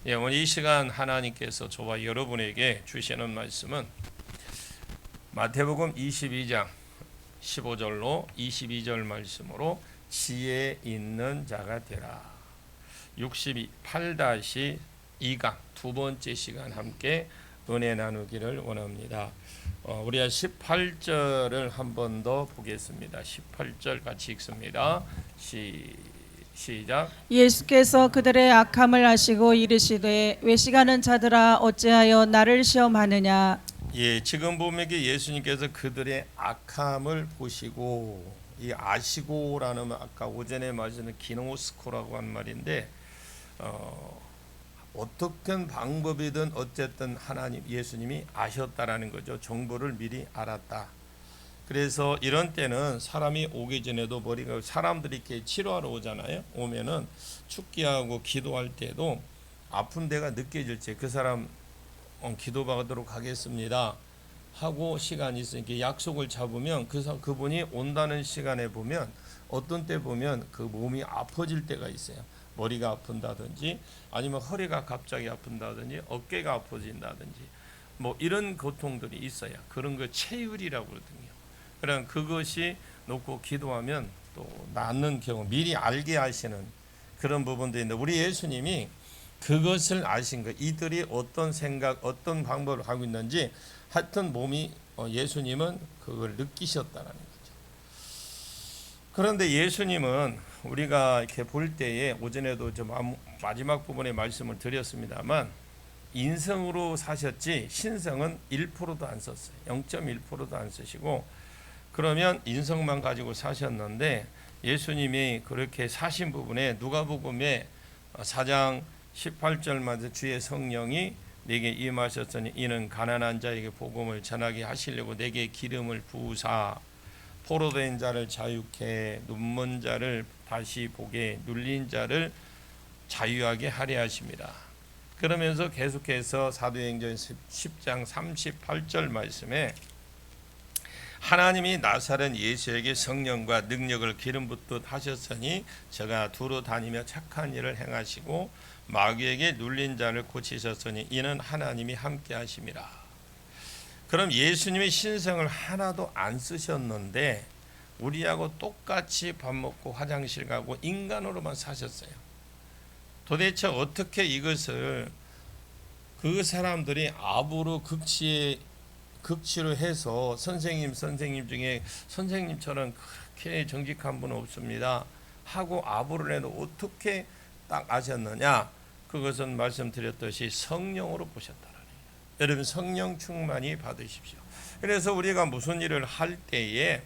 오늘 이 시간 하나님께서 저와 여러분에게 주시는 말씀은 마태복음 22장 15절로 22절 말씀으로 지혜 있는 자가 되라. 68-2강 두 번째 시간 함께 은혜 나누기를 원합니다. 우리가 18절을 한 번 더 보겠습니다. 18절 같이 읽습니다. 시작. 예수께서 그들의 악함을 아시고 이르시되 외식하는 자들아 어찌하여 나를 시험하느냐. 지금 보면 예수님께서 그들의 악함을 보시고, 이 아시고라는 아까 오전에 말씀은 기노스코라고 한 말인데, 어떻게 방법이든 어쨌든 하나님 예수님이 아셨다라는 거죠. 정보를 미리 알았다. 그래서 이런 때는 사람이 오기 전에도 머리가, 사람들이 이렇게 치료하러 오잖아요. 오면은 축기하고 기도할 때도 아픈 데가 느껴질 때 그 사람 기도받도록 하겠습니다 하고 시간이 있으니까 약속을 잡으면 그분이 온다는 시간에 보면 어떤 때 보면 그 몸이 아파질 때가 있어요. 머리가 아픈다든지 아니면 허리가 갑자기 아픈다든지 어깨가 아파진다든지 뭐 이런 고통들이 있어요. 그런 거 체율이라고 그러거든요. 그럼 그것이 놓고 기도하면 또 낫는 경우 미리 알게 하시는 그런 부분도 있는데, 우리 예수님이 그것을 아신 거, 이들이 어떤 생각 어떤 방법을 하고 있는지 하여튼 몸이 예수님은 그걸 느끼셨다는 거죠. 그런데 예수님은 우리가 이렇게 볼 때에 오전에도 좀 마지막 부분에 말씀을 드렸습니다만 인성으로 사셨지 신성은 1%도 안 썼어요. 0.1%도 안 쓰시고, 그러면 인성만 가지고 사셨는데 예수님이 그렇게 사신 부분에 누가복음에 4장 18절마다 주의 성령이 내게 임하셨으니 이는 가난한 자에게 복음을 전하게 하시려고 내게 기름을 부으사 포로된 자를 자유케 눈먼 자를 다시 보게 눌린 자를 자유하게 하려 하십니다. 그러면서 계속해서 사도행전 10장 38절 말씀에 하나님이 나사렛 예수에게 성령과 능력을 기름 붓듯 하셨으니 저가 두루 다니며 착한 일을 행하시고 마귀에게 눌린 자를 고치셨으니 이는 하나님이 함께 하심이라. 그럼 예수님의 신성을 하나도 안 쓰셨는데 우리하고 똑같이 밥 먹고 화장실 가고 인간으로만 사셨어요. 도대체 어떻게 이것을 그 사람들이 압으로 극치로 해서 선생님 중에 선생님처럼 그렇게 정직한 분은 없습니다 하고 압으로 해도 어떻게 딱 아셨느냐? 그것은 말씀드렸듯이 성령으로 보셨다라는 거예요. 여러분 성령 충만히 받으십시오. 그래서 우리가 무슨 일을 할 때에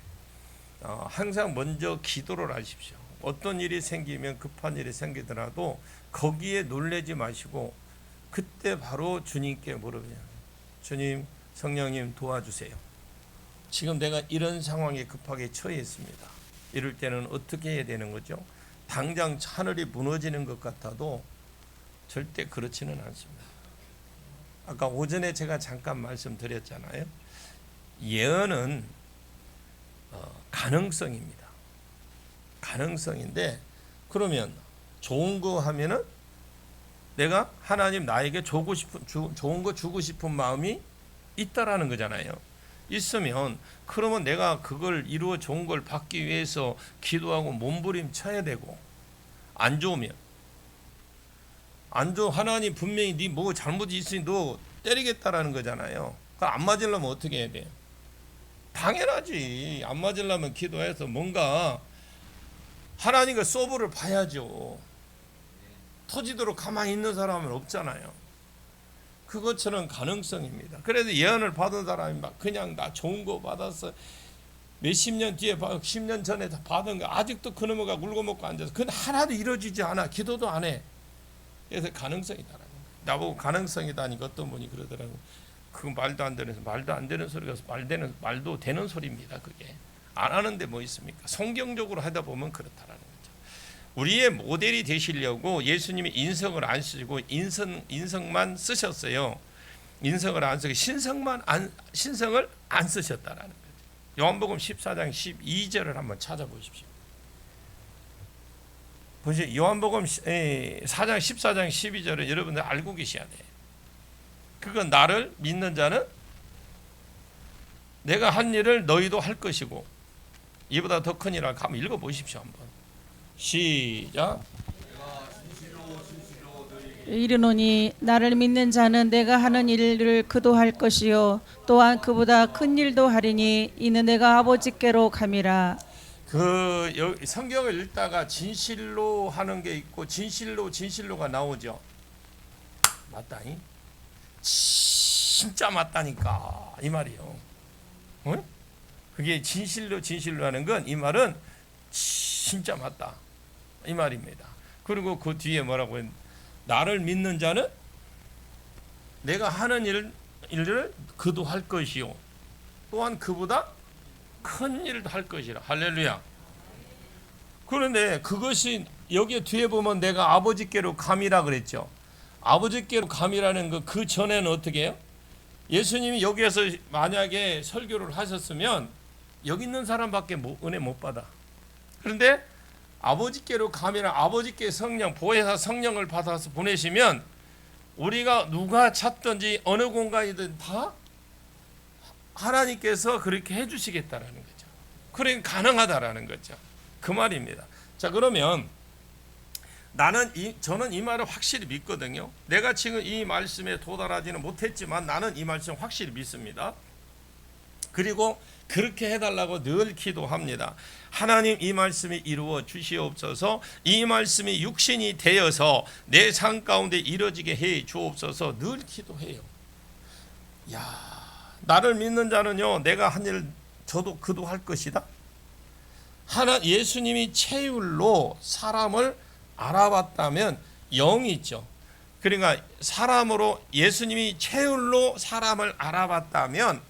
항상 먼저 기도를 하십시오. 어떤 일이 생기면 급한 일이 생기더라도 거기에 놀라지 마시고 그때 바로 주님께 물으면 주님, 성령님 도와주세요. 지금 내가 이런 상황에 급하게 처해 있습니다. 이럴 때는 어떻게 해야 되는 거죠? 당장 하늘이 무너지는 것 같아도 절대 그렇지는 않습니다. 아까 오전에 제가 잠깐 말씀드렸잖아요. 예언은 가능성입니다. 가능성인데, 그러면 좋은 거 하면은 내가 하나님 나에게 좋은 거 주고 싶은 마음이 있다라는 거잖아요. 있으면 그러면 내가 그걸 이루어 좋은 걸 받기 위해서 기도하고 몸부림쳐야 되고, 안 좋으면 안 좋아 하나님 분명히 네 뭐 잘못이 있으니 너 때리겠다라는 거잖아요. 그럼 안 맞으려면 어떻게 해야 돼요? 당연하지. 안 맞으려면 기도해서 뭔가 하나님과 서브를 봐야죠. 터지도록 가만히 있는 사람은 없잖아요. 그것처럼 가능성입니다. 그래서 예언을 받은 사람이 막 그냥 나 좋은 거 받았어. 몇십 년 뒤에 10년 전에 받은 거 아직도 그놈가 물고 먹고 앉아서 그건 하나도 이루어지지 않아. 기도도 안 해. 그래서 가능성이다라는 거예요. 나보고 가능성이다니까 어떤 분이 그러더라고. 그건 말도 안 되는 소리가 말도 되는 소리입니다. 그게 안 하는데 뭐 있습니까? 성경적으로 하다 보면 그렇다라는 거죠. 우리의 모델이 되시려고 예수님이 인성을 안 쓰시고 인성만 쓰셨어요. 인성을 안 쓰고 신성을 안 쓰셨다라는 거죠. 요한복음 14장 12절을 한번 찾아보십시오. 보세요. 요한복음 4장 14장 12절은 여러분들 알고 계셔야 돼. 그건 나를 믿는 자는 내가 한 일을 너희도 할 것이고 이보다 더 큰 일을 한번 읽어보십시오. 한번 시작. 이르노니 나를 믿는 자는 내가 하는 일을 그도 할 것이요 또한 그보다 큰 일도 하리니 이는 내가 아버지께로 감이라. 성경을 읽다가 진실로 하는 게 있고 진실로가 나오죠. 맞다니? 진짜 맞다니까 이 말이요. 응? 그게 진실로 하는 건 이 말은 진짜 맞다 이 말입니다. 그리고 그 뒤에 뭐라고 했? 나를 믿는 자는 내가 하는 일을 그도 할 것이요 또한 그보다 큰 일도 할 것이라. 할렐루야. 그런데 그것이 여기 뒤에 보면 내가 아버지께로 감이라 그랬죠. 아버지께로 감이라는 그 전에는 어떻게 해요? 예수님이 여기에서 만약에 설교를 하셨으면 여기 있는 사람밖에 은혜 못 받아. 그런데 아버지께로 감이라, 아버지께 성령, 보혜사 성령을 받아서 보내시면 우리가 누가 찾든지 어느 공간이든 다 하나님께서 그렇게 해주시겠다라는 거죠. 그러니까 가능하다라는 거죠. 그 말입니다. 자, 그러면 저는 이 말을 확실히 믿거든요. 내가 지금 이 말씀에 도달하지는 못했지만 나는 이 말씀 확실히 믿습니다. 그리고 그렇게 해달라고 늘 기도합니다. 하나님 이 말씀이 이루어 주시옵소서. 이 말씀이 육신이 되어서 내 삶 가운데 이루어지게 해 주옵소서. 늘 기도해요. 나를 믿는 자는요 내가 한 일 저도 그도 할 것이다. 예수님이 체율로 사람을 알아봤다면 영이 있죠. 그러니까 사람으로 예수님이 체율로 사람을 알아봤다면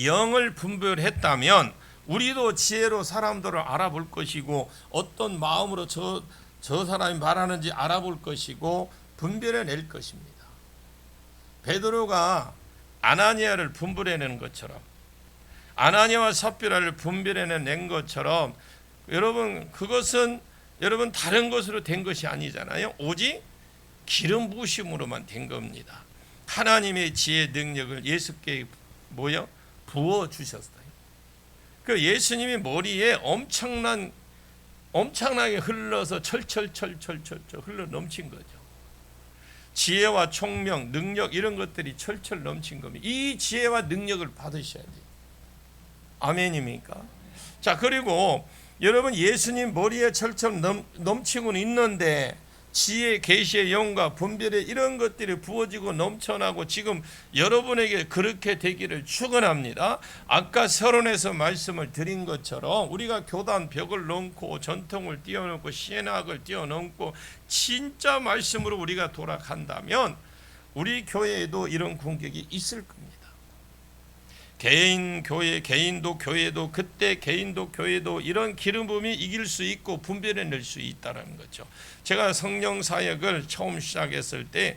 영을 분별했다면 우리도 지혜로 사람들을 알아볼 것이고 어떤 마음으로 저 사람이 말하는지 알아볼 것이고 분별해낼 것입니다. 베드로가 아나니아를 분별해낸 것처럼 아나니아와 삽비라를 분별해낸 것처럼 여러분 그것은 여러분 다른 것으로 된 것이 아니잖아요. 오직 기름 부으심으로만 된 겁니다. 하나님의 지혜 능력을 예수께 부어 주셨어요. 그 예수님이 머리에 엄청나게 흘러서 철철 흘러 넘친 거죠. 지혜와 총명, 능력 이런 것들이 철철 넘친 겁니다. 이 지혜와 능력을 받으셔야 돼요. 아멘입니까? 자, 그리고 여러분 예수님 머리에 철철 넘치고는 있는데 지혜, 계시의 영과 분별의 이런 것들이 부어지고 넘쳐나고 지금 여러분에게 그렇게 되기를 축원합니다. 아까 서론에서 말씀을 드린 것처럼 우리가 교단 벽을 넘고 전통을 뛰어넘고 신학을 뛰어넘고 진짜 말씀으로 우리가 돌아간다면 우리 교회에도 이런 공격이 있을 겁니다. 개인도 교회도 그때 개인도 교회도 이런 기름 부음이 이길 수 있고 분별해낼 수 있다는 거죠. 제가 성령 사역을 처음 시작했을 때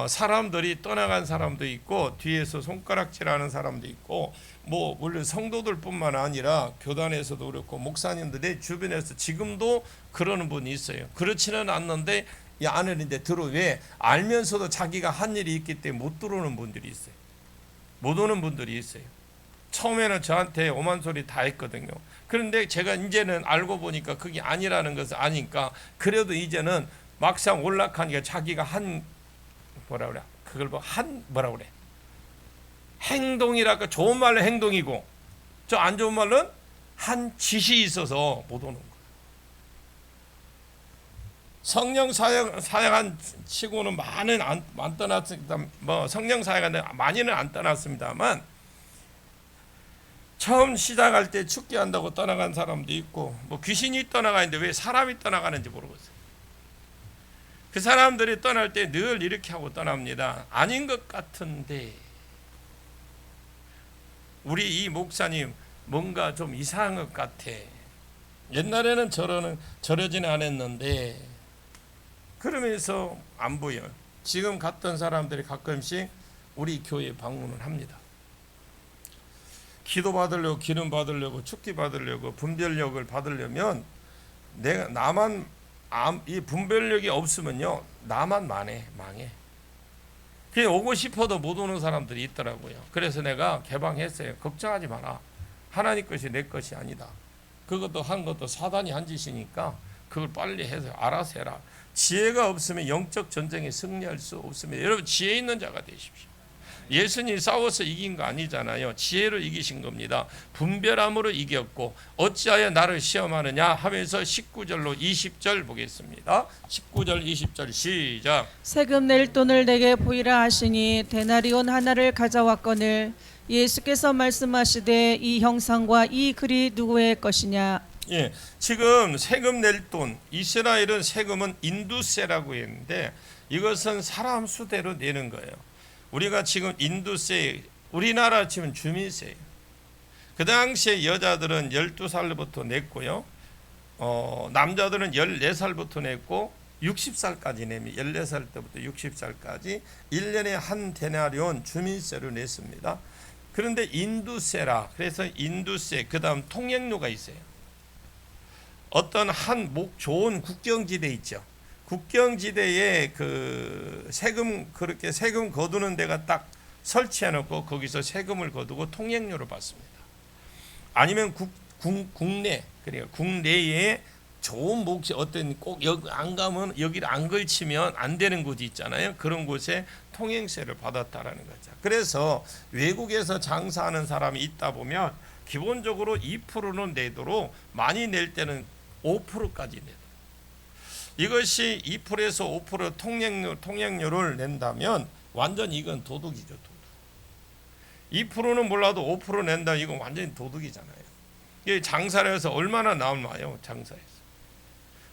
사람들이 떠나간 사람도 있고 뒤에서 손가락질하는 사람도 있고 물론 성도들뿐만 아니라 교단에서도 그렇고 목사님들의 주변에서 지금도 그러는 분이 있어요. 그렇지는 않는데 안 했는데 왜 알면서도 자기가 한 일이 있기 때문에 못 들어오는 분들이 있어요. 못 오는 분들이 있어요. 처음에는 저한테 오만 소리 다 했거든요. 그런데 제가 이제는 알고 보니까 그게 아니라는 것을 아니까 그래도 이제는 막상 올라가니까 자기가 행동이랄까 좋은 말로 행동이고 저 안 좋은 말로는 한 짓이 있어서 못 오는 거예요. 성령 사역한 치고는 많은 안 떠났습니다. 성령 사역한 많이는 안 떠났습니다만 처음 시작할 때 죽게 한다고 떠나간 사람도 있고 귀신이 떠나가는데 왜 사람이 떠나가는지 모르겠어요. 그 사람들이 떠날 때 늘 이렇게 하고 떠납니다. 아닌 것 같은데 우리 이 목사님 뭔가 좀 이상한 것 같아. 옛날에는 저러지는 않았는데 그러면서 안 보여요. 지금 갔던 사람들이 가끔씩 우리 교회에 방문을 합니다. 기도 받으려고, 기름 받으려고, 축기 받으려고, 분별력을 받으려면 나만 이 분별력이 없으면요 나만 망해. 그게 오고 싶어도 못 오는 사람들이 있더라고요. 그래서 내가 개방했어요. 걱정하지 마라. 하나님 것이 내 것이 아니다. 그것도 한 것도 사단이 한 짓이니까 그걸 빨리 해서 알아서 해라. 지혜가 없으면 영적 전쟁에 승리할 수 없습니다. 여러분 지혜 있는 자가 되십시오. 예수님이 싸워서 이긴 거 아니잖아요. 지혜로 이기신 겁니다. 분별함으로 이겼고 어찌하여 나를 시험하느냐 하면서 19절로 20절 보겠습니다. 19절 20절 시작. 세금 낼 돈을 내게 보이라 하시니 데나리온 하나를 가져왔거늘 예수께서 말씀하시되 이 형상과 이 글이 누구의 것이냐. 예, 지금 세금 낼 돈, 이스라엘은 세금은 인두세라고 했는데 이것은 사람 수대로 내는 거예요. 우리가 지금 인두세, 우리나라 치면 주민세예요. 그 당시에 여자들은 12살부터 냈고요. 남자들은 14살부터 냈고 60살까지 냅니다. 14살 때부터 60살까지 1년에 한 데나리온 주민세를 냈습니다. 그런데 인두세라, 그래서 인두세, 그 다음 통행료가 있어요. 어떤 한 좋은 국경지대 있죠. 국경지대에 그 그렇게 세금 거두는 데가 딱 설치해놓고 거기서 세금을 거두고 통행료를 받습니다. 아니면 국내, 그러니까 국내에 좋은 몫이 어떤 꼭 여기 안 가면 여기를 안 걸치면 안 되는 곳이 있잖아요. 그런 곳에 통행세를 받았다라는 거죠. 그래서 외국에서 장사하는 사람이 있다 보면 기본적으로 2%는 내도록 많이 낼 때는 5%까지 내도. 이것이 2%에서 5% 통행료를 낸다면 완전 이건 도둑이죠. 도둑. 2%는 몰라도 5% 낸다 이건 완전히 도둑이잖아요. 이게 장사를 해서 얼마나 나오나요? 장사에서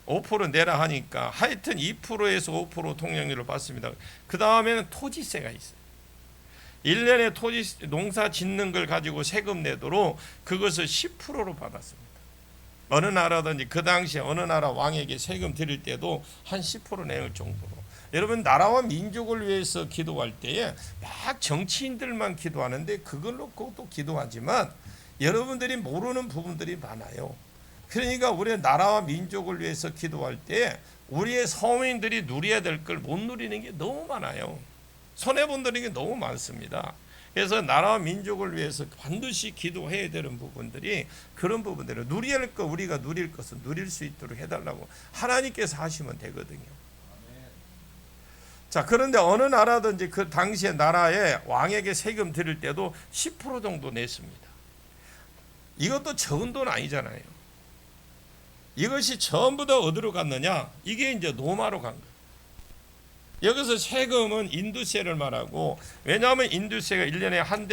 5% 내라 하니까 하여튼 2%에서 5% 통행료를 받습니다. 그 다음에는 토지세가 있어요. 1년에 농사 짓는 걸 가지고 세금 내도록 그것을 10%로 받았습니다. 어느 나라든지 그 당시에 어느 나라 왕에게 세금 드릴 때도 한 10% 내는 정도로. 여러분 나라와 민족을 위해서 기도할 때에 막 정치인들만 기도하는데 그걸 놓고 또 기도하지만 여러분들이 모르는 부분들이 많아요. 그러니까 우리의 나라와 민족을 위해서 기도할 때 우리의 서민들이 누려야 될 걸 못 누리는 게 너무 많아요. 손해본 게 너무 많습니다. 그래서 나라와 민족을 위해서 반드시 기도해야 되는 부분들이 그런 부분들을 누려야 할 거 우리가 누릴 것은 누릴 수 있도록 해달라고 하나님께서 하시면 되거든요. 자, 그런데 어느 나라든지 그 당시에 나라에 왕에게 세금 드릴 때도 10% 정도 냈습니다. 이것도 적은 돈 아니잖아요. 이것이 전부 다 어디로 갔느냐? 이게 이제 노마로 간 거예요. 여기서 세금은 인두세를 말하고, 왜냐하면 인두세가 1년에 한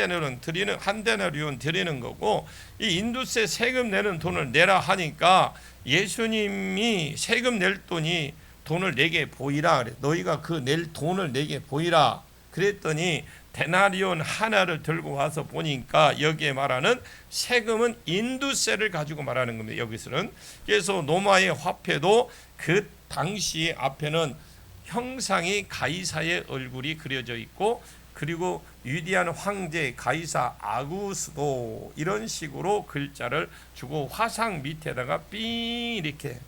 데나리온 드리는 거고, 이 인두세 세금 내는 돈을 내라 하니까 예수님이 세금 낼 돈을 내게 보이라 그래. 너희가 그 낼 돈을 내게 보이라 그랬더니 데나리온 하나를 들고 와서 보니까 여기에 말하는 세금은 인두세를 가지고 말하는 겁니다. 여기서는. 그래서 로마의 화폐도 그 당시 앞에는 형상이 가이사의 얼굴이 그려져 있고, 그리고 위대한 황제 가이사 아구스도 이런 식으로 글자를 주고 화상 밑에다가 삥 이렇게,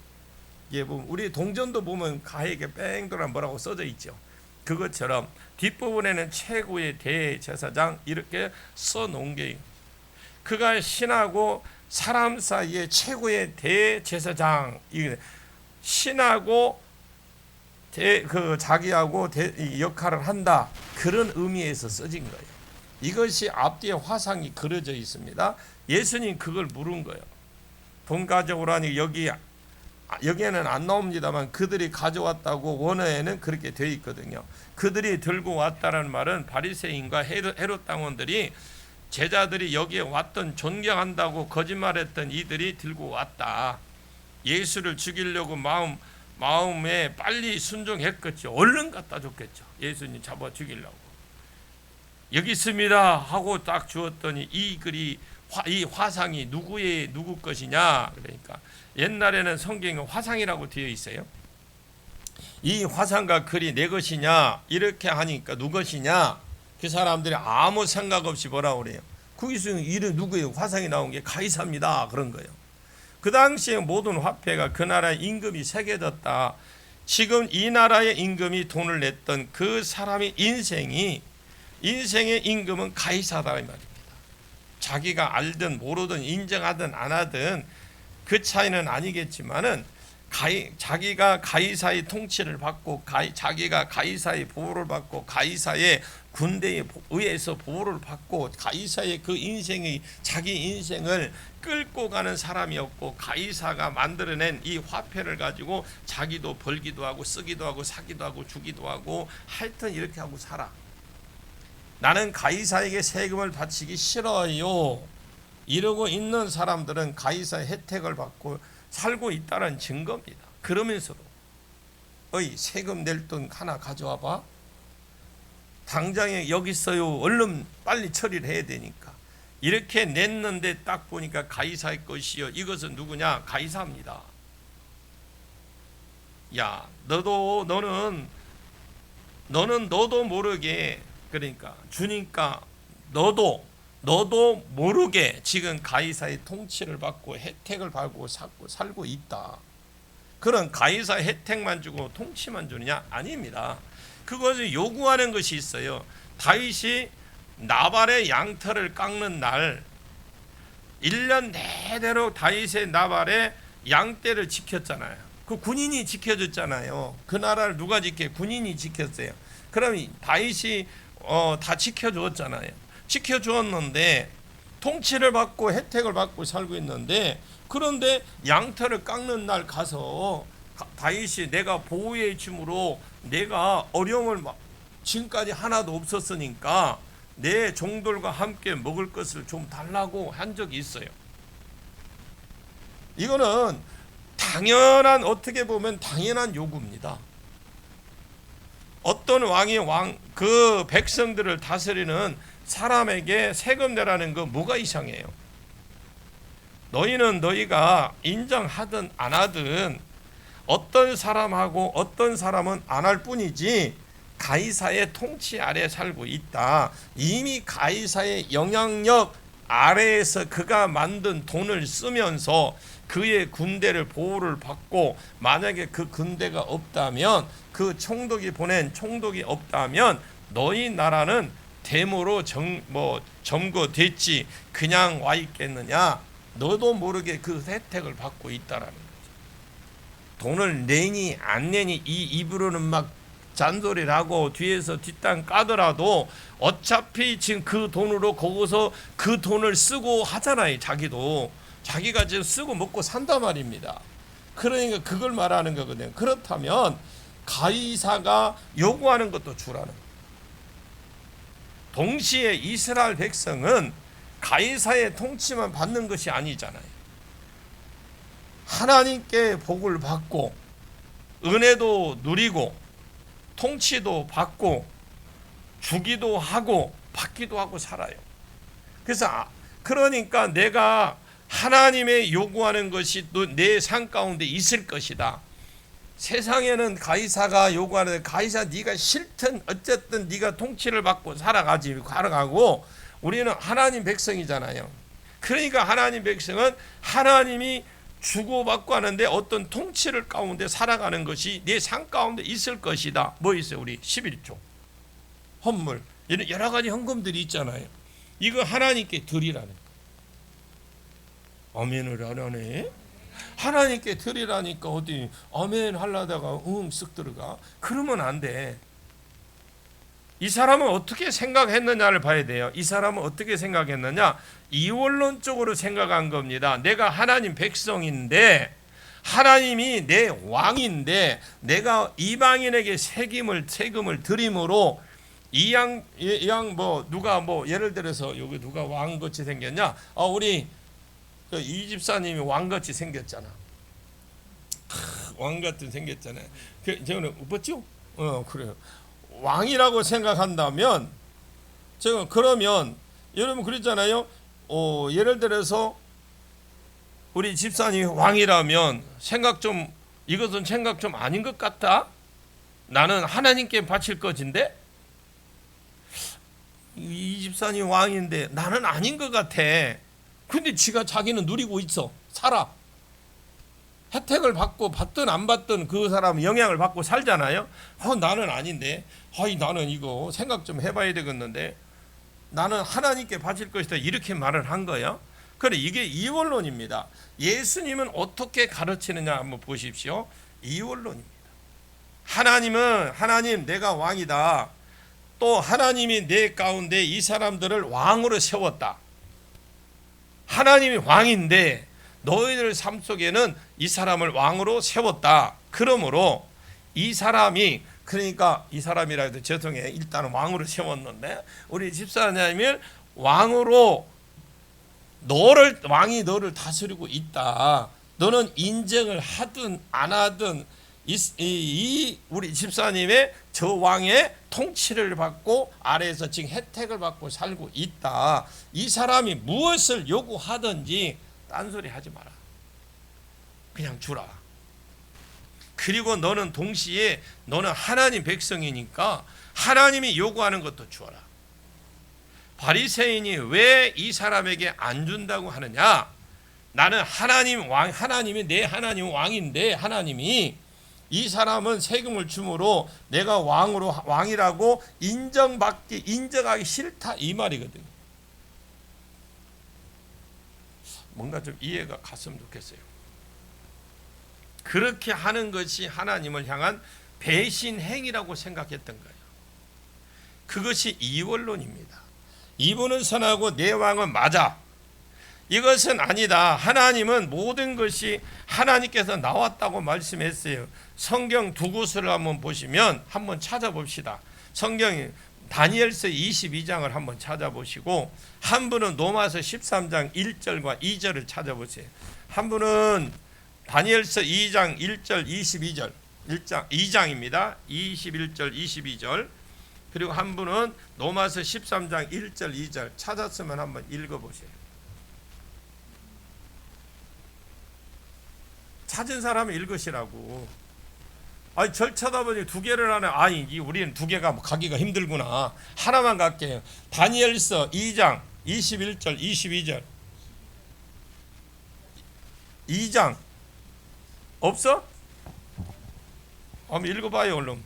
예, 보면 우리 동전도 보면 가에게 뺑돌아 뭐라고 써져 있죠. 그것처럼 뒷부분에는 최고의 대제사장 이렇게 써놓은 게, 그가 신하고 사람 사이에 최고의 대제사장, 신하고 자기하고 역할을 한다, 그런 의미에서 써진 거예요. 이것이 앞뒤에 화상이 그려져 있습니다. 예수님 그걸 물은 거예요. 돈 가져오라니 여기에는 안 나옵니다만 그들이 가져왔다고 원어에는 그렇게 되어 있거든요. 그들이 들고 왔다는 말은 바리새인과 헤롯 당원들이, 제자들이 여기에 왔던 존경한다고 거짓말했던 이들이 들고 왔다. 예수를 죽이려고 마음에 빨리 순종했겠죠. 얼른 갖다 줬겠죠. 예수님 잡아 죽이려고. 여기 있습니다 하고 딱 주었더니 이 글이, 이 화상이 누구 것이냐. 그러니까 옛날에는 성경에 화상이라고 되어 있어요. 이 화상과 글이 내 것이냐 이렇게 하니까 누구 것이냐, 그 사람들이 아무 생각 없이 뭐라고 그래요. 거기서 이름 누구예요? 화상이 나온 게 가이사입니다 그런 거예요. 그 당시에 모든 화폐가 그 나라의 임금이 새겨졌다. 지금 이 나라의 임금이 돈을 냈던 그 사람의 인생의 임금은 가이사다 이 말입니다. 자기가 알든 모르든 인정하든 안 하든 그 차이는 아니겠지만은 자기가 가이사의 통치를 받고 자기가 가이사의 보호를 받고 가이사의 군대에 의해서 보호를 받고 가이사의 그 인생의 자기 인생을 끌고 가는 사람이었고, 가이사가 만들어낸 이 화폐를 가지고 자기도 벌기도 하고 쓰기도 하고 사기도 하고 주기도 하고 하여튼 이렇게 하고 살아. 나는 가이사에게 세금을 바치기 싫어요. 이러고 있는 사람들은 가이사의 혜택을 받고 살고 있다는 증거입니다. 그러면서도 세금 낼 돈 하나 가져와 봐. 당장에 여기 있어요. 얼른 빨리 처리를 해야 되니까. 이렇게 냈는데 딱 보니까 가이사의 것이요. 이것은 누구냐? 가이사입니다. 야, 너는 너도 모르게, 그러니까 주니까 너도 모르게 지금 가이사의 통치를 받고 혜택을 받고 살고 있다. 그런 가이사 혜택만 주고 통치만 주느냐? 아닙니다. 그것을 요구하는 것이 있어요. 다윗이 나발의 양털을 깎는 날 1년 내대로 다윗의 나발의 양떼를 지켰잖아요. 그 군인이 지켜줬잖아요. 그 나라를 누가 지켜? 군인이 지켰어요. 그럼 다윗이 다 지켜주었잖아요. 지켜주었는데 통치를 받고 혜택을 받고 살고 있는데, 그런데 양털을 깎는 날 가서 다윗이 내가 보호해 줌으로 내가 어려움을 지금까지 하나도 없었으니까 내 종들과 함께 먹을 것을 좀 달라고 한 적이 있어요. 이거는 당연한, 어떻게 보면 당연한 요구입니다. 어떤 왕이 그 백성들을 다스리는 사람에게 세금 내라는 거 뭐가 이상해요? 너희는 너희가 인정하든 안 하든 어떤 사람하고 어떤 사람은 안 할 뿐이지 가이사의 통치 아래 살고 있다. 이미 가이사의 영향력 아래에서 그가 만든 돈을 쓰면서 그의 군대를 보호를 받고, 만약에 그 군대가 없다면, 그 총독이 보낸 총독이 없다면 너희 나라는 데모로 점거됐지 그냥 와 있겠느냐? 너도 모르게 그 혜택을 받고 있다라는 거죠. 돈을 내니 안 내니 이 입으로는 막 잔소리를 하고 뒤에서 뒷땅 까더라도 어차피 지금 그 돈으로 거기서 그 돈을 쓰고 하잖아요. 자기가 지금 쓰고 먹고 산단 말입니다. 그러니까 그걸 말하는 거거든요. 그렇다면 가이사가 요구하는 것도 주라는 거예요. 동시에 이스라엘 백성은 가이사의 통치만 받는 것이 아니잖아요. 하나님께 복을 받고 은혜도 누리고 통치도 받고 주기도 하고 받기도 하고 살아요. 그래서 그러니까 내가 하나님의 요구하는 것이 내 삶 가운데 있을 것이다. 세상에는 가이사가 요구하는데, 가이사 네가 싫든 어쨌든 네가 통치를 받고 살아가고, 우리는 하나님 백성이잖아요. 그러니까 하나님 백성은 하나님이 주고받고 하는데 어떤 통치를 가운데 살아가는 것이 내 삶 가운데 있을 것이다. 뭐 있어요? 우리 11조 헌물, 이런 여러 가지 헌금들이 있잖아요. 이거 하나님께 드리라는 거예요. 아멘을 안 하네. 하나님께 드리라니까 어디 아멘 하려다가 쓱 들어가. 그러면 안 돼. 이 사람은 어떻게 생각했느냐를 봐야 돼요. 이 사람은 어떻게 생각했느냐? 이원론적으로 생각한 겁니다. 내가 하나님 백성인데, 하나님이 내 왕인데, 내가 이방인에게 세금을 드림으로 누가 예를 들어서 여기 누가 왕같이 생겼냐? 우리 이 집사님이 왕같이 생겼잖아. 왕같은 생겼잖아요. 저는 없었죠? 그래요. 왕이라고 생각한다면, 그러면 여러분 그랬잖아요. 예를 들어서 우리 집사님이 왕이라면 이것은 생각 좀 아닌 것 같다. 나는 하나님께 바칠 것인데, 이 집사님 왕인데 나는 아닌 것 같아. 근데 자기는 누리고 있어. 살아. 혜택을 받고 받든 안 받든 그 사람은 영향을 받고 살잖아요. 나는 아닌데, 나는 이거 생각 좀 해봐야 되겠는데, 나는 하나님께 바칠 것이다, 이렇게 말을 한 거예요. 그래, 이게 이원론입니다. 예수님은 어떻게 가르치느냐 한번 보십시오. 이원론입니다. 하나님 내가 왕이다. 또 하나님이 내 가운데 이 사람들을 왕으로 세웠다. 하나님이 왕인데 너희들 삶 속에는 이 사람을 왕으로 세웠다. 그러므로 이 사람이, 그러니까 이 사람이라 해도 죄송해, 일단은 왕으로 세웠는데 우리 집사님을 왕으로, 왕이 너를 다스리고 있다. 너는 인정을 하든 안 하든 우리 집사님의 저 왕의 통치를 받고 아래에서 지금 혜택을 받고 살고 있다. 이 사람이 무엇을 요구하든지 딴소리 하지 마라. 그냥 주라. 그리고 너는 동시에 너는 하나님 백성이니까 하나님이 요구하는 것도 주어라. 바리새인이 왜 이 사람에게 안 준다고 하느냐? 나는 하나님이 내 하나님 왕인데, 하나님이 이 사람은 세금을 주므로 내가 왕이라고 인정하기 싫다, 이 말이거든요. 뭔가 좀 이해가 갔으면 좋겠어요. 그렇게 하는 것이 하나님을 향한 배신 행위라고 생각했던 거예요. 그것이 이원론입니다. 이분은 선하고 내 왕은 맞아. 이것은 아니다. 하나님은 모든 것이 하나님께서 나왔다고 말씀했어요. 성경 두 구절을 한번 보시면 한번 찾아봅시다. 성경 다니엘서 22장을 한번 찾아보시고, 한 분은 로마서 13장 1절과 2절을 찾아보세요. 한 분은 다니엘서 2장 1절 22절 2장입니다. 21절 22절. 그리고 한 분은 로마서 13장 1절 2절 찾았으면 한번 읽어보세요. 찾은 사람이 읽으시라고. 절 쳐다보니 두 개를 하네. 우리는 두 개가 가기가 힘들구나. 하나만 갈게요. 다니엘서 2장 21절 22절. 2장 없어? 한번 읽어봐요 얼른.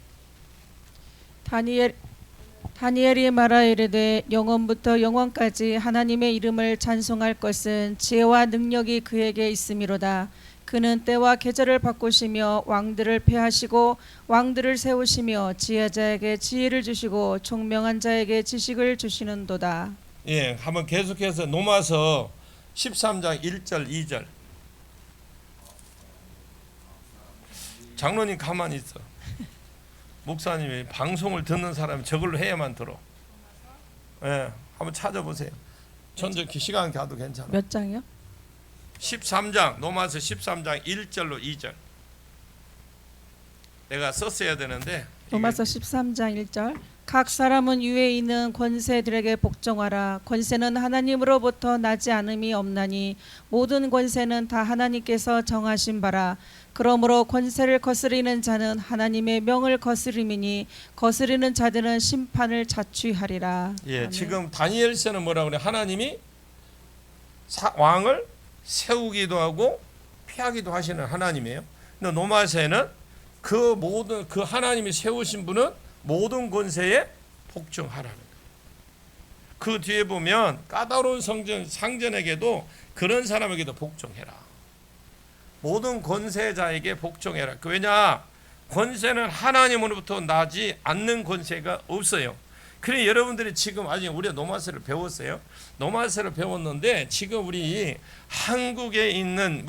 다니엘이 말하이르되 영원부터 영원까지 하나님의 이름을 찬송할 것은 지혜와 능력이 그에게 있음이로다. 그는 때와 계절을 바꾸시며 왕들을 폐하시고 왕들을 세우시며 지혜자에게 지혜를 주시고 총명한 자에게 지식을 주시는도다. 예, 한번 계속해서 로마서 13장 1절 2절. 장로님 가만히 있어. 목사님이 방송을 듣는 사람이 저걸로 해야만 들어. 예, 한번 찾아보세요. 전적 시간 가도 괜찮아. 몇 장이요? 13장, 로마서 13장 1절로 2절. 내가 썼어야 되는데. 로마서 13장 1절. 각 사람은 위에 있는 권세들에게 복종하라. 권세는 하나님으로부터 나지 않음이 없나니 모든 권세는 다 하나님께서 정하신 바라. 그러므로 권세를 거스리는 자는 하나님의 명을 거스림이니 거스리는 자들은 심판을 자취하리라. 예, 아멘. 지금 다니엘서는 뭐라고 그래? 하나님이 왕을 세우기도 하고 피하기도 하시는 하나님이에요. 근데 로마서에는 그 하나님이 세우신 분은 모든 권세에 복종하라는 거예요. 그 뒤에 보면 까다로운 상전에게도 그런 사람에게도 복종해라. 모든 권세자에게 복종해라. 왜냐? 권세는 하나님으로부터 나지 않는 권세가 없어요. 그래, 여러분들이 지금 아직 우리가 노마스를 배웠어요. 노마스를 배웠는데 지금 우리 한국에 있는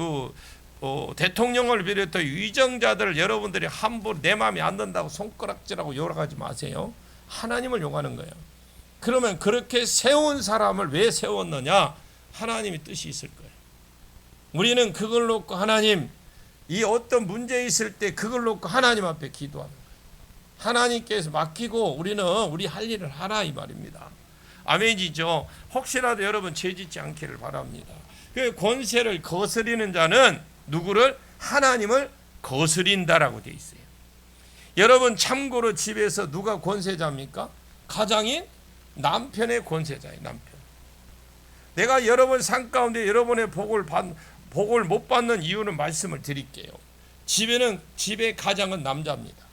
대통령을 비롯해 위정자들을 여러분들이 함부로 내 마음에 안 든다고 손가락질하고 욕하지 마세요. 하나님을 욕하는 거예요. 그러면 그렇게 세운 사람을 왜 세웠느냐? 하나님의 뜻이 있을 거예요. 우리는 그걸 놓고 하나님, 이 어떤 문제 있을 때 그걸 놓고 하나님 앞에 기도하는 거예요. 하나님께서 맡기고 우리는 우리 할 일을 하라, 이 말입니다. 아멘이죠. 혹시라도 여러분 죄짓지 않기를 바랍니다. 그 권세를 거스리는 자는 누구를? 하나님을 거스린다라고 되어 있어요. 여러분 참고로 집에서 누가 권세자입니까? 가장인 남편의 권세자예요. 남편. 내가 여러분 삶 가운데 여러분의 복을 복을 못 받는 이유는 말씀을 드릴게요. 집의 가장은 남자입니다.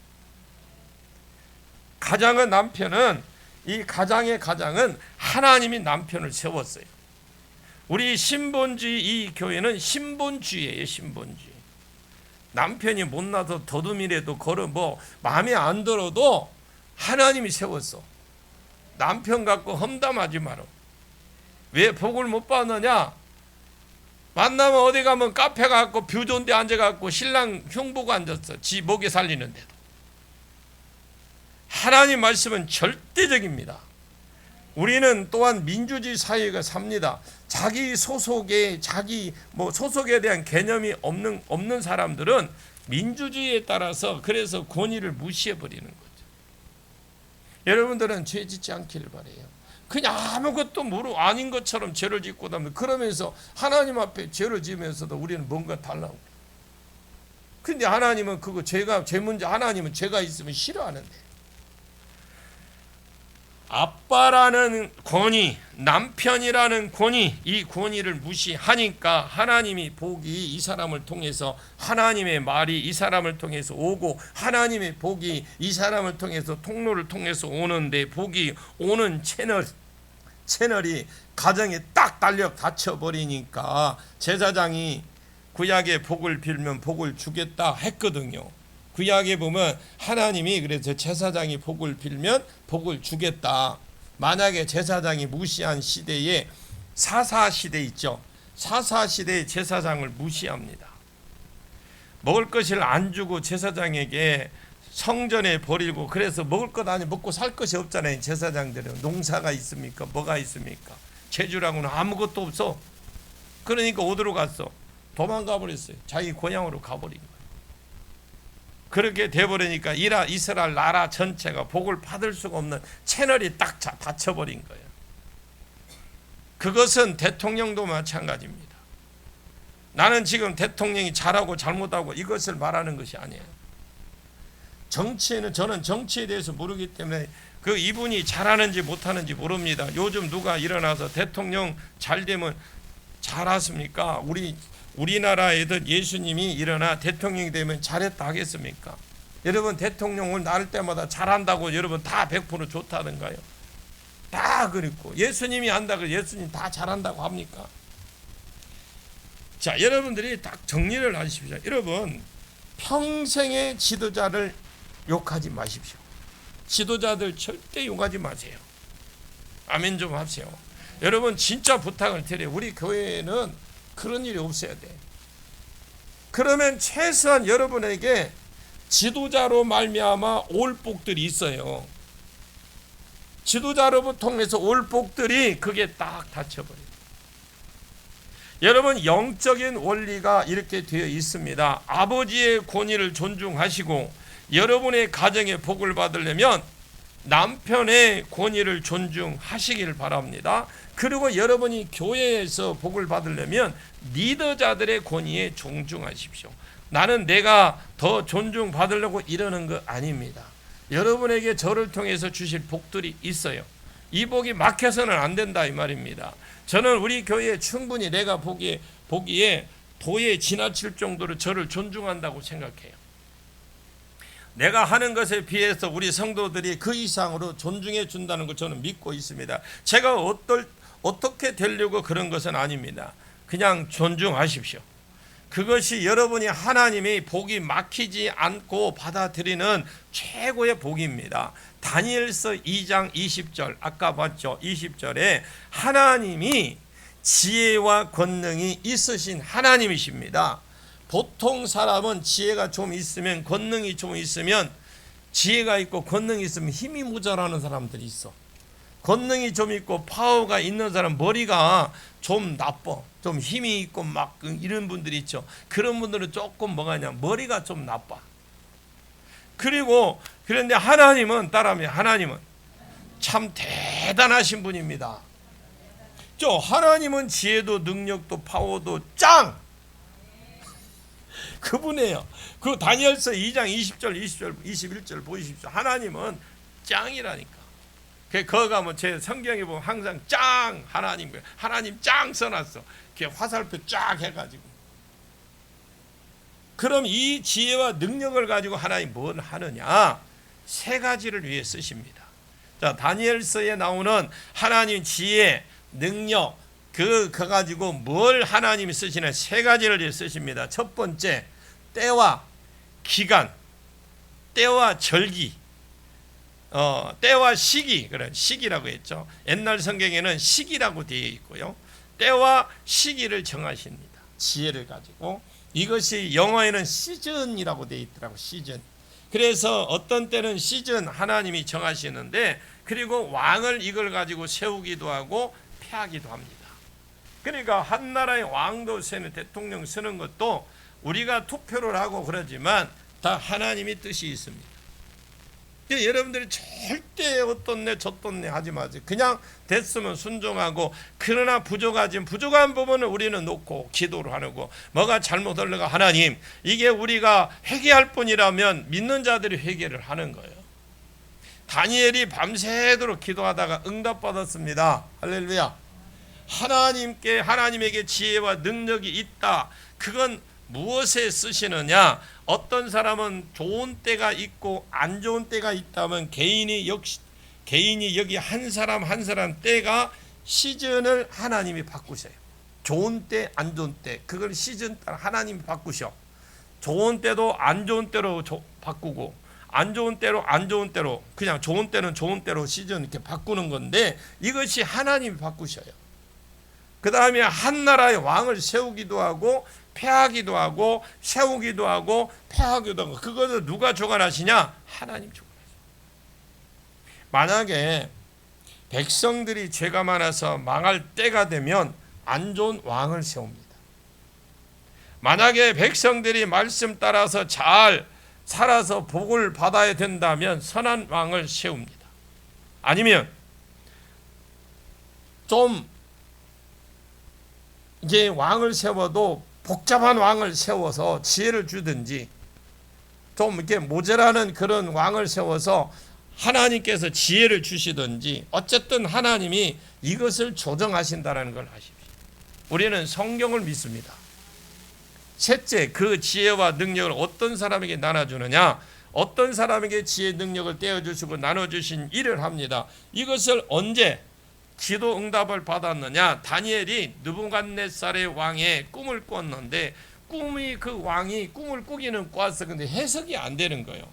가장은 남편은, 이 가장의 가장은 하나님이 남편을 세웠어요. 우리 신본주의, 이 교회는 신본주의예요. 신본주의. 남편이 못나서 더듬이라도 걸어 마음에 안 들어도 하나님이 세웠어. 남편 갖고 험담하지 마라. 왜 복을 못 받느냐? 만나면 어디 가면 카페 가고 뷰 좋은 데 앉아갖고 신랑 흉보고 앉았어. 지 목에 살리는데도. 하나님 말씀은 절대적입니다. 우리는 또한 민주주의 사회가 삽니다. 자기 소속에 소속에 대한 개념이 없는 사람들은 민주주의에 따라서 그래서 권위를 무시해 버리는 거죠. 여러분들은 죄 짓지 않기를 바라요. 그냥 아무것도 아닌 것처럼 죄를 짓고 다니면, 그러면서 하나님 앞에 죄를 지으면서도 우리는 뭔가 달라고. 근데 하나님은 죄 문제, 하나님은 죄가 있으면 싫어하는데. 아빠라는 권위, 남편이라는 권위, 이 권위를 무시하니까 하나님이 복이 이 사람을 통해서, 하나님의 말이 이 사람을 통해서 오고, 하나님의 복이 이 사람을 통해서 통로를 통해서 오는데, 복이 오는 채널이 가정에 딱 달려 닫혀버리니까 제사장이 구약의 복을 빌면 복을 주겠다 했거든요. 구약에 보면 하나님이 그래서 제사장이 복을 빌면 복을 주겠다. 만약에 제사장이 무시한 시대에 사사시대 있죠. 사사시대의 제사장을 무시합니다. 먹을 것을 안 주고 제사장에게 성전에 버리고, 그래서 먹을 것 아니 먹고 살 것이 없잖아요. 제사장들은 농사가 있습니까? 뭐가 있습니까? 제주랑은 아무것도 없어. 그러니까 어디로 갔어? 도망가 버렸어요. 자기 고향으로 가버린 거예요. 그렇게 돼버리니까 이스라엘 나라 전체가 복을 받을 수가 없는 채널이 딱 닫혀버린 거예요. 그것은 대통령도 마찬가지입니다. 나는 지금 대통령이 잘하고 잘못하고 이것을 말하는 것이 아니에요. 정치에는, 저는 정치에 대해서 모르기 때문에 이분이 잘하는지 못하는지 모릅니다. 요즘 누가 일어나서 대통령 잘 되면 잘하십니까? 우리나라에도 예수님이 일어나 대통령이 되면 잘했다 하겠습니까? 여러분, 대통령을 나를 때마다 잘한다고 여러분 다 100% 좋다던가요? 다 그렇고, 예수님이 한다고 예수님 다 잘한다고 합니까? 자, 여러분들이 딱 정리를 하십시오. 여러분, 평생의 지도자를 욕하지 마십시오. 지도자들 절대 욕하지 마세요. 아멘 좀 하세요. 여러분, 진짜 부탁을 드려요. 우리 교회에는 그런 일이 없어야 돼. 그러면 최소한 여러분에게 지도자로 말미암아 올 복들이 있어요. 지도자로 통해서 올 복들이 그게 딱 닫혀버려요. 여러분, 영적인 원리가 이렇게 되어 있습니다. 아버지의 권위를 존중하시고, 여러분의 가정에 복을 받으려면 남편의 권위를 존중하시길 바랍니다. 그리고 여러분이 교회에서 복을 받으려면 리더자들의 권위에 존중하십시오. 나는 내가 더 존중받으려고 이러는 거 아닙니다. 여러분에게 저를 통해서 주실 복들이 있어요. 이 복이 막혀서는 안 된다 이 말입니다. 저는 우리 교회에 충분히 내가 보기에 도에 지나칠 정도로 저를 존중한다고 생각해요. 내가 하는 것에 비해서 우리 성도들이 그 이상으로 존중해 준다는 걸 저는 믿고 있습니다. 제가 어떻게 되려고 그런 것은 아닙니다. 그냥 존중하십시오. 그것이 여러분이 하나님이 복이 막히지 않고 받아들이는 최고의 복입니다. 다니엘서 2장 20절 아까 봤죠. 20절에 하나님이 지혜와 권능이 있으신 하나님이십니다. 보통 사람은 지혜가 좀 있으면, 권능이 좀 있으면, 지혜가 있고 권능이 있으면 힘이 모자라는 사람들이 있어. 권능이 좀 있고 파워가 있는 사람, 머리가 좀 나빠, 좀 힘이 있고 막 이런 분들이 있죠. 그런 분들은 조금 뭐가냐, 머리가 좀 나빠. 그런데 하나님은 따라하면 하나님은 참 대단하신 분입니다. 하나님은 지혜도 능력도 파워도 짱! 그분이에요. 그 다니엘서 2장 20절, 21절 보십시오. 하나님은 짱이라니까. 거기 가면 제 성경에 보면 항상 짱! 하나님 짱 써놨어. 화살표 쫙 해가지고. 그럼 이 지혜와 능력을 가지고 하나님 뭘 하느냐? 세 가지를 위해 쓰십니다. 자, 다니엘서에 나오는 하나님 지혜, 능력, 그 가지고 뭘 하나님이 쓰시는 세 가지를 위해 쓰십니다. 첫 번째, 때와 기간, 때와 절기, 때와 시기, 그런 시기라고 했죠. 옛날 성경에는 시기라고 되어 있고요. 때와 시기를 정하십니다. 지혜를 가지고. 이것이 영어에는 시즌이라고 되어 있더라고. 시즌. 그래서 어떤 때는 시즌 하나님이 정하시는데, 그리고 왕을 이걸 가지고 세우기도 하고 폐하기도 합니다. 그러니까 한 나라의 왕도 세는, 대통령 쓰는 것도 우리가 투표를 하고 그러지만 다 하나님의 뜻이 있습니다. 여러분들이 절대 어떤 네 저떤 네 하지 마세요. 그냥 됐으면 순종하고, 그러나 부족한 부분을 우리는 놓고 기도를 하고, 뭐가 잘못 흘러가 하나님, 이게 우리가 회개할 뿐이라면 믿는 자들이 회개를 하는 거예요. 다니엘이 밤새도록 기도하다가 응답받았습니다. 할렐루야. 하나님에게 지혜와 능력이 있다. 그건 무엇에 쓰시느냐? 어떤 사람은 좋은 때가 있고 안 좋은 때가 있다면 개인이 여기 한 사람 때가 시즌을 하나님이 바꾸세요. 좋은 때, 안 좋은 때, 그걸 시즌 따라 하나님이 바꾸셔. 좋은 때도 안 좋은 때로 바꾸고, 안 좋은 때로 안 좋은 때로, 그냥 좋은 때는 좋은 때로 시즌 이렇게 바꾸는 건데, 이것이 하나님이 바꾸셔요. 그 다음에 한 나라의 왕을 세우기도 하고 폐하기도 하고 세우기도 하고 폐하기도 하고, 그것을 누가 주관하시냐? 하나님 주관하시죠. 만약에 백성들이 죄가 많아서 망할 때가 되면 안 좋은 왕을 세웁니다. 만약에 백성들이 말씀 따라서 잘 살아서 복을 받아야 된다면 선한 왕을 세웁니다. 아니면 좀 이제 왕을 세워도 복잡한 왕을 세워서 지혜를 주든지, 좀 이렇게 모자라는 그런 왕을 세워서 하나님께서 지혜를 주시든지, 어쨌든 하나님이 이것을 조정하신다는 걸 아십시오. 우리는 성경을 믿습니다. 셋째, 그 지혜와 능력을 어떤 사람에게 나눠주느냐? 어떤 사람에게 지혜 능력을 떼어주시고 나눠주신 일을 합니다. 이것을 언제 기도 응답을 받았느냐? 다니엘이 느부갓네살의 왕의 꿈을 꿨는데, 그 왕이 꿈을 꾸기는 꿨어. 근데 해석이 안 되는 거예요.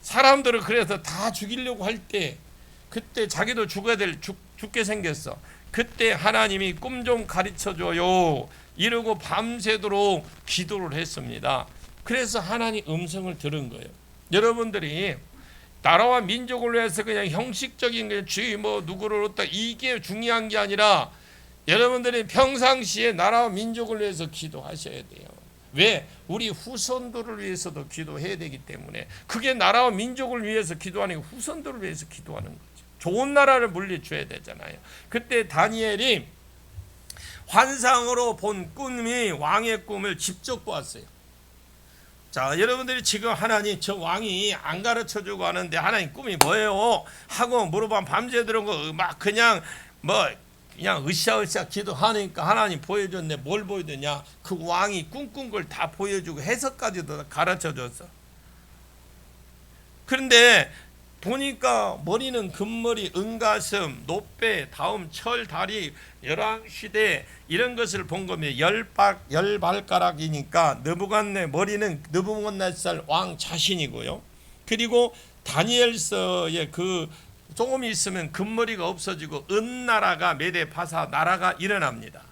사람들을 그래서 다 죽이려고 할 때, 그때 자기도 죽게 생겼어. 그때 하나님이 꿈 좀 가르쳐 줘요 이러고 밤새도록 기도를 했습니다. 그래서 하나님 음성을 들은 거예요. 여러분들이 나라와 민족을 위해서 그냥 형식적인 게 주의 누구를 얻다, 이게 중요한 게 아니라 여러분들이 평상시에 나라와 민족을 위해서 기도하셔야 돼요. 왜? 우리 후손들을 위해서도 기도해야 되기 때문에. 그게 나라와 민족을 위해서 기도하는 게 후손들을 위해서 기도하는 거죠. 좋은 나라를 물리쳐야 되잖아요. 그때 다니엘이 환상으로 본 꿈이 왕의 꿈을 직접 보았어요. 자, 여러분들이 지금 하나님, 저 왕이 안 가르쳐주고 하는데 하나님 꿈이 뭐예요? 하고 물어보면 밤새 들은 거 막 그냥 으쌰으쌰 기도하니까 하나님 보여줬네. 뭘 보여줬냐? 그 왕이 꿈꾼 걸 다 보여주고 해석까지도 가르쳐줬어. 그런데 보니까 머리는 금머리, 은가슴, 노빼, 다음 철, 다리, 열왕시대 이런 것을 본 거면 열발가락이니까 머리는 느부갓네살 왕 자신이고요. 그리고 다니엘서에 조금 있으면 금머리가 없어지고 은나라가 메데 파사 나라가 일어납니다.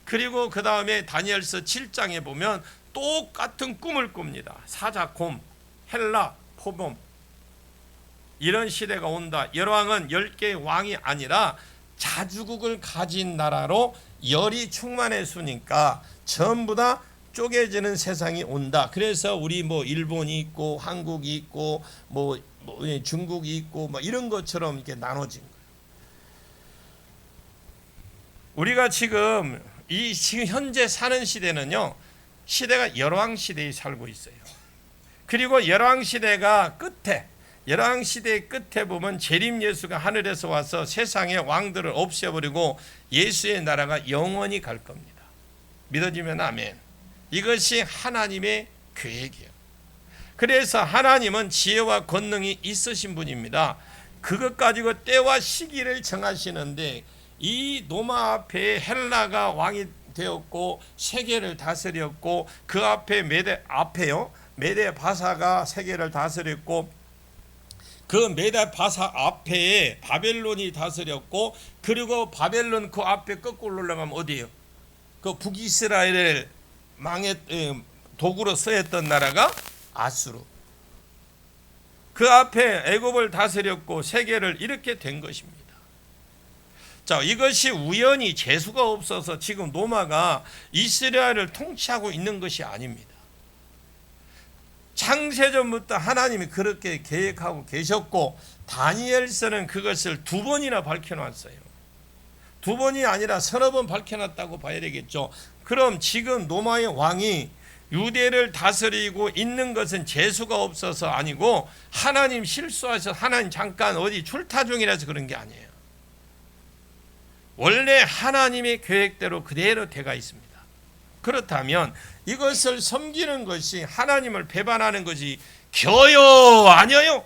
그리고 그 다음에 다니엘서 7장에 보면 똑같은 꿈을 꿉니다. 사자곰, 헬라, 포돔 이런 시대가 온다. 열왕은 10개의 왕이 아니라 자주국을 가진 나라로 열이 충만했으니까 전부 다 쪼개지는 세상이 온다. 그래서 우리 일본이 있고 한국이 있고 중국이 있고 이런 것처럼 이렇게 나눠진 거예요. 우리가 지금 현재 사는 시대는요, 시대가 열왕 시대에 살고 있어요. 그리고 열왕 시대가 열왕 시대의 끝에 보면 재림 예수가 하늘에서 와서 세상의 왕들을 없애버리고 예수의 나라가 영원히 갈 겁니다. 믿어지면 아멘. 이것이 하나님의 계획이에요. 그래서 하나님은 지혜와 권능이 있으신 분입니다. 그것 가지고 때와 시기를 정하시는데, 이 로마 앞에 헬라가 왕이 되었고 세계를 다스렸고, 그 앞에 메데 바사가 세계를 다스렸고, 그 메데 바사 앞에 바벨론이 다스렸고, 그리고 바벨론 그 앞에 거꾸로 올라가면 어디예요? 그 북이스라엘을 도구로 쓰였던 나라가 아수르. 그 앞에 애굽을 다스렸고 세계를 이렇게 된 것입니다. 자, 이것이 우연히 재수가 없어서 지금 로마가 이스라엘을 통치하고 있는 것이 아닙니다. 창세전부터 하나님이 그렇게 계획하고 계셨고, 다니엘서는 그것을 2번이나 밝혀놨어요. 2번이 아니라 서너 번 밝혀놨다고 봐야 되겠죠. 그럼 지금 로마의 왕이 유대를 다스리고 있는 것은 재수가 없어서 아니고, 하나님 실수하셔서 하나님 잠깐 어디 출타 중이라서 그런 게 아니에요. 원래 하나님의 계획대로 그대로 돼가 있습니다. 그렇다면 이것을 섬기는 것이 하나님을 배반하는 것이 겨요 아니에요?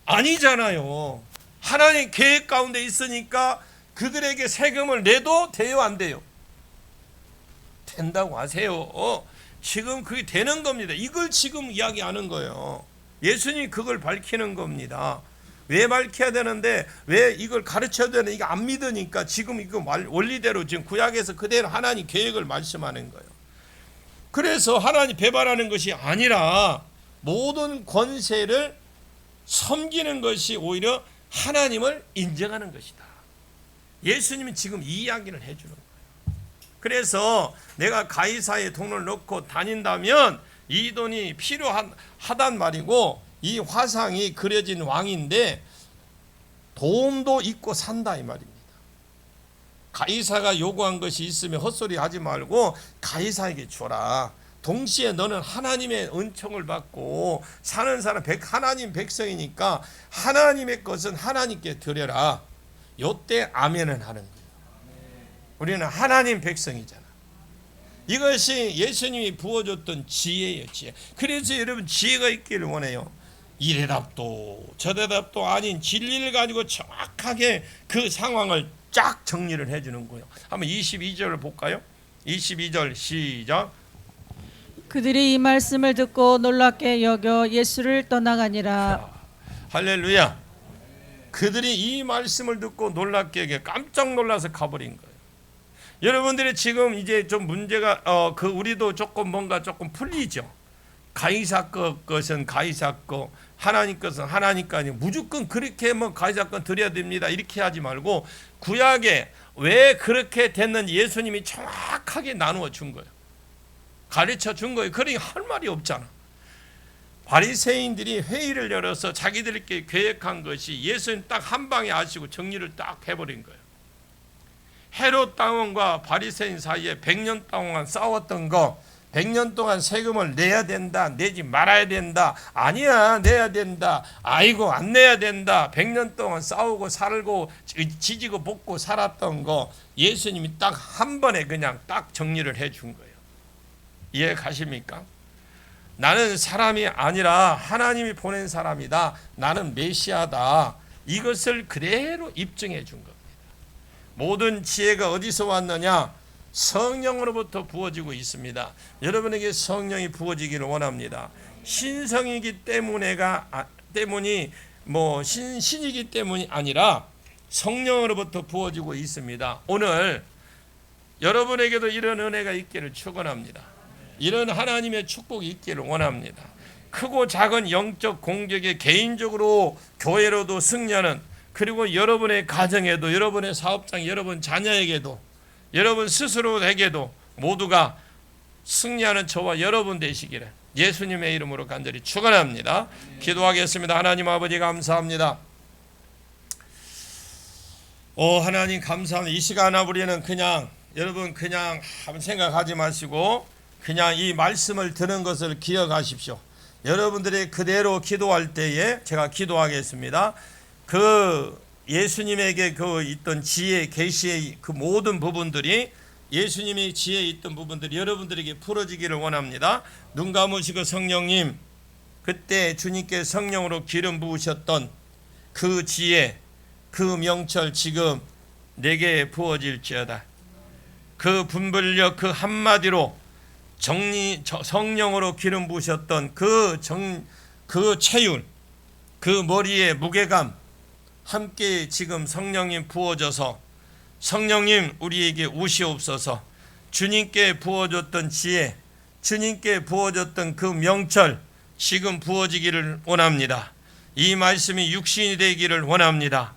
아니잖아요. 하나님 계획 가운데 있으니까 그들에게 세금을 내도 돼요, 안 돼요? 된다고 하세요. 지금 그게 되는 겁니다. 이걸 지금 이야기하는 거예요. 예수님이 그걸 밝히는 겁니다. 왜 밝혀야 되는데, 왜 이걸 가르쳐야 되는, 이거 안 믿으니까 지금 이거 원리대로 지금 구약에서 그대로 하나님 계획을 말씀하는 거예요. 그래서 하나님 배반하는 것이 아니라 모든 권세를 섬기는 것이 오히려 하나님을 인정하는 것이다. 예수님이 지금 이 이야기를 해주는 거예요. 그래서 내가 가이사의 돈을 넣고 다닌다면 이 돈이 필요하단 말이고, 이 화상이 그려진 왕인데 도움도 있고 산다 이 말입니다. 가이사가 요구한 것이 있으면 헛소리 하지 말고 가이사에게 줘라. 동시에 너는 하나님의 은총을 받고 사는 사람 하나님 백성이니까 하나님의 것은 하나님께 드려라. 요때 아멘은 하는 거예요. 우리는 하나님 백성이잖아. 이것이 예수님이 부어줬던 지혜예요, 지혜. 그래서 여러분 지혜가 있기를 원해요. 이래답도 저래답도 아닌 진리를 가지고 정확하게 그 상황을 쫙 정리를 해주는 거예요. 한번 22절을 볼까요? 22절 시작. 그들이 이 말씀을 듣고 놀랍게 여겨 예수를 떠나가니라. 할렐루야. 그들이 이 말씀을 듣고 놀랍게 여겨 깜짝 놀라서 가버린 거예요. 여러분들이 지금 이제 좀 문제가 우리도 조금 뭔가 조금 풀리죠. 가이사 것은 가이사 것, 하나님 것은 하나님 것, 아니고 무조건 그렇게 가이사 것 드려야 됩니다. 이렇게 하지 말고 구약에 왜 그렇게 됐는지 예수님이 정확하게 나누어 준 거예요. 가르쳐 준 거예요. 그러니 할 말이 없잖아. 바리새인들이 회의를 열어서 자기들끼리 계획한 것이 예수님 딱 한 방에 아시고 정리를 딱 해버린 거예요. 헤롯 왕과 바리새인 사이에 100년 동안 싸웠던 거, 100년 동안 세금을 내야 된다, 내지 말아야 된다, 아니야 내야 된다, 아이고 안 내야 된다, 100년 동안 싸우고 살고 지지고 볶고 살았던 거 예수님이 딱 한 번에 그냥 딱 정리를 해준 거예요. 이해 가십니까? 나는 사람이 아니라 하나님이 보낸 사람이다, 나는 메시아다, 이것을 그대로 입증해 준 겁니다. 모든 지혜가 어디서 왔느냐? 성령으로부터 부어지고 있습니다. 여러분에게 성령이 부어지기를 원합니다. 신성이기 때문이 신이기 때문이 아니라 성령으로부터 부어지고 있습니다. 오늘 여러분에게도 이런 은혜가 있기를 축원합니다. 이런 하나님의 축복이 있기를 원합니다. 크고 작은 영적 공격에 개인적으로 교회로도 승리하는, 그리고 여러분의 가정에도, 여러분의 사업장, 여러분 자녀에게도, 여러분 스스로에게도 모두가 승리하는 저와 여러분 되시기를 예수님의 이름으로 간절히 축원합니다. 기도하겠습니다. 하나님 아버지 감사합니다. 하나님 감사합니다. 이 시간에 우리는 여러분 그냥 한번 생각하지 마시고 그냥 이 말씀을 듣는 것을 기억하십시오. 여러분들이 그대로 기도할 때에 제가 기도하겠습니다. 그 예수님에게 그 있던 지혜, 계시의 그 모든 부분들이 예수님의 지혜에 있던 부분들이 여러분들에게 풀어지기를 원합니다. 눈 감으시고 성령님, 그때 주님께 성령으로 기름 부으셨던 그 지혜, 그 명철 지금 내게 부어질지어다. 그 분별력, 그 한마디로 성령으로 기름 부으셨던 그 체윤, 그 머리의 무게감 함께 지금 성령님 부어져서 성령님 우리에게 오시옵소서. 주님께 부어줬던 지혜, 주님께 부어줬던 그 명철 지금 부어지기를 원합니다. 이 말씀이 육신이 되기를 원합니다.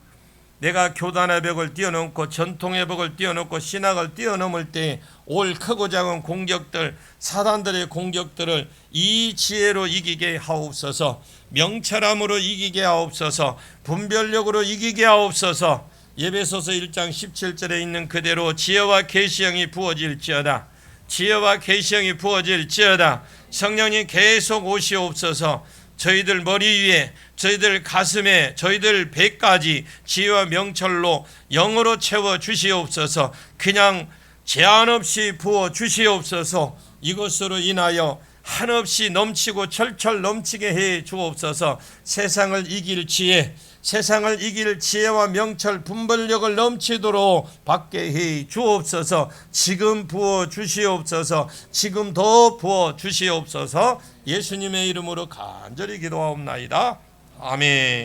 내가 교단의 벽을 뛰어넘고 전통의 벽을 뛰어넘고 신학을 뛰어넘을 때 올 크고 작은 공격들, 사단들의 공격들을 이 지혜로 이기게 하옵소서. 명철함으로 이기게 하옵소서. 분별력으로 이기게 하옵소서. 에베소서 1장 17절에 있는 그대로 지혜와 계시형이 부어질지어다. 지혜와 계시형이 부어질지어다. 성령님 계속 오시옵소서. 저희들 머리 위에, 저희들 가슴에, 저희들 배까지 지혜와 명철로 영으로 채워 주시옵소서. 그냥 제한 없이 부어 주시옵소서. 이것으로 인하여 한없이 넘치고 철철 넘치게 해 주옵소서. 세상을 이길 지혜, 세상을 이길 지혜와 명철, 분별력을 넘치도록 받게 해 주옵소서. 지금 부어 주시옵소서. 지금 더 부어 주시옵소서. 예수님의 이름으로 간절히 기도하옵나이다. 아멘.